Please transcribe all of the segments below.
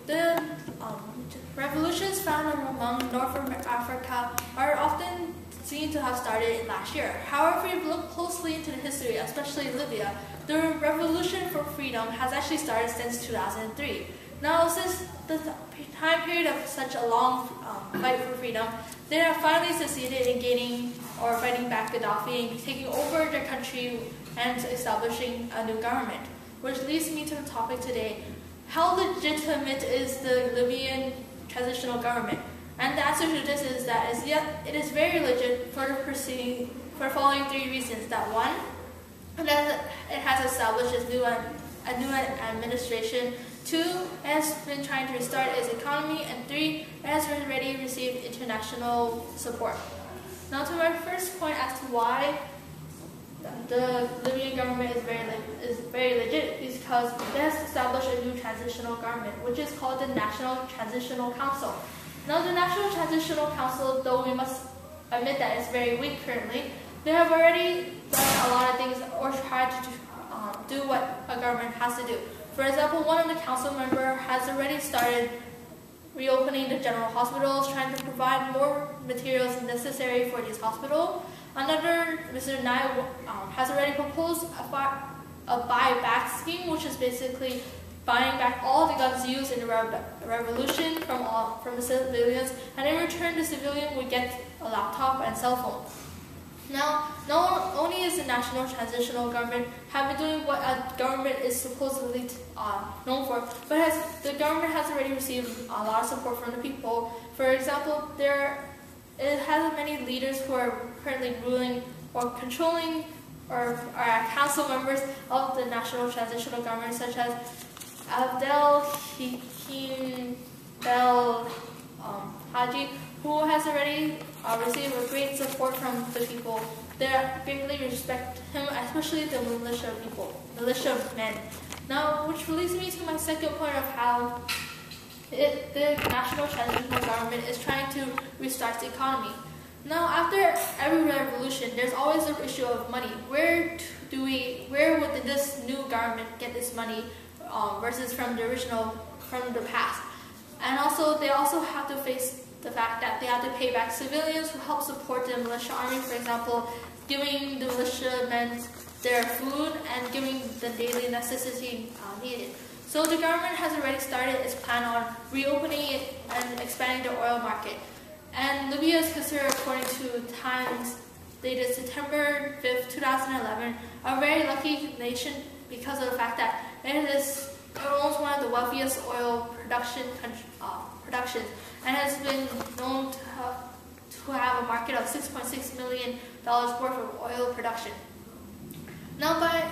The revolutions found among North Africa are often seen to have started last year. However, if you look closely into the history, especially Libya, the revolution for freedom has actually started since 2003. Now, since the time period of such a long fight for freedom, they have finally succeeded in gaining or fighting back Gaddafi and taking over their country and establishing a new government. Which leads me to the topic today: how legitimate is the Libyan transitional government? And the answer to this is that it is very legit for the following three reasons. That one, it has established a new administration. Two, it has been trying to restart its economy. And three, it has already received international support. Now to my first point as to why the Libyan government is very legit, is because it has established a new transitional government, which is called the National Transitional Council. Now the National Transitional Council, though we must admit that it's very weak currently, they have already done a lot of things or tried to do what a government has to do. For example, one of the council members has already started reopening the general hospitals, trying to provide more materials necessary for these hospitals. Another, Mr. Nai, has already proposed a buyback scheme, which is basically buying back all the guns used in the revolution from the civilians, and in return the civilian would get a laptop and cell phone. Now, not only is the National Transitional Government have been doing what a government is supposedly known for, but the government has already received a lot of support from the people. For example, it has many leaders who are currently ruling or controlling or are council members of the National Transitional Government, such as Abdel Bel Haji, who has already received a great support from the people. They greatly respect him, especially the militia men. Now, which leads me to my second point of how the National Transitional Government is trying to restart the economy. Now, after every revolution, there's always an issue of money. Where would this new government get this money versus from the past? And also, they also have to face the fact that they have to pay back civilians who help support the militia army, for example, giving the militiamen their food and giving the daily necessity needed. So the government has already started its plan on reopening it and expanding the oil market. And Libya is considered, according to Times dated September 5th, 2011, a very lucky nation because of the fact that it owns one of the wealthiest oil productions and has been known to have a market of $6.6 million worth of oil production. Now, by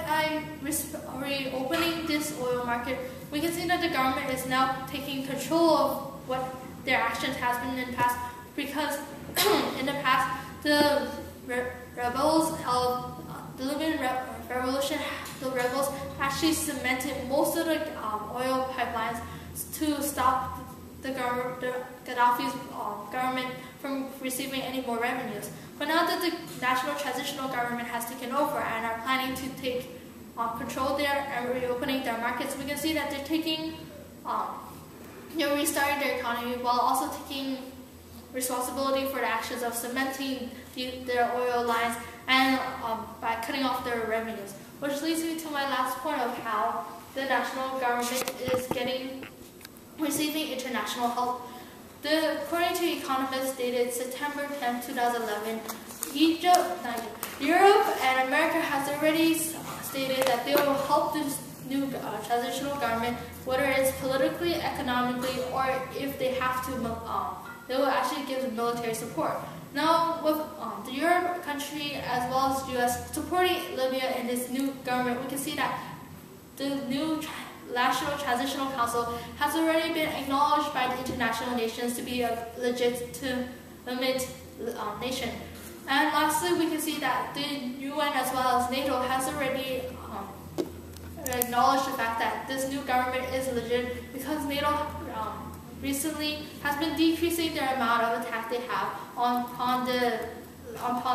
reopening this oil market, we can see that the government is now taking control of what their actions has been in the past, because in the past, the rebels of the Libyan revolution, the rebels actually cemented most of the oil pipelines to stop the Gaddafi's government from receiving any more revenues. But now that the National Transitional Government has taken over and are planning to take control there and reopening their markets, we can see that they're taking, restarting their economy while also taking responsibility for the actions of cementing their oil lines and by cutting off their revenues. Which leads me to my last point of how the national government is receiving international help. According to economists dated September 10, 2011, Europe and America has already stated that they will help this new transitional government, whether it's politically, economically, or if they have to, they will actually give military support. Now, with the Europe country as well as the US supporting Libya in this new government, we can see that the new National Transitional Council has already been acknowledged by the international nations to be a legitimate nation. And lastly, we can see that the UN as well as NATO has already acknowledged the fact that this new government is legit, because NATO recently has been decreasing their amount of attack they have on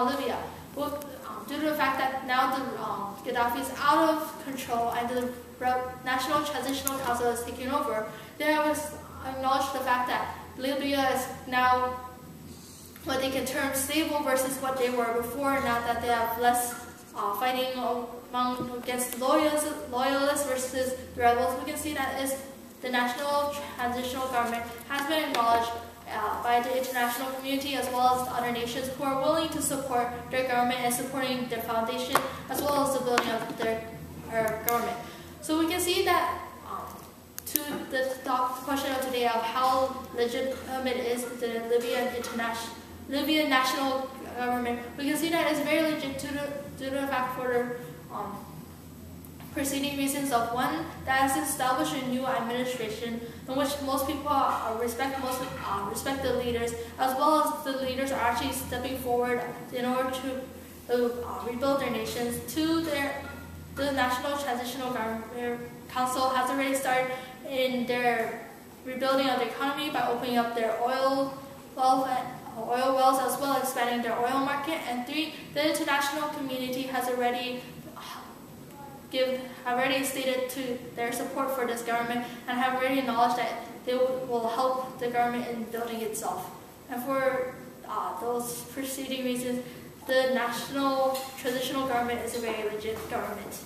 Libya. due to the fact that now Gaddafi is out of control and the National Transitional Council is taking over, they have acknowledged the fact that Libya is now what they can term stable versus what they were before, now that they have less fighting against loyalists versus the rebels. We can see that is the National Transitional Government has been acknowledged by the international community as well as other nations who are willing to support their government and supporting their foundation as well as the building of their government. So we can see that to the question of today of how legitimate is the Libyan national government, we can see that it's very legit due to the fact for the preceding reasons of one, that has established a new administration in which most people respect the leaders, as well as the leaders are actually stepping forward in order to rebuild their nations. Two, the National Transitional Council has already started in their rebuilding of the economy by opening up their oil wells as well as expanding their oil market. And three, the international community has already stated to their support for this government and have already acknowledged that they will help the government in building itself. And for those preceding reasons, the National Transitional Government is a very legit government.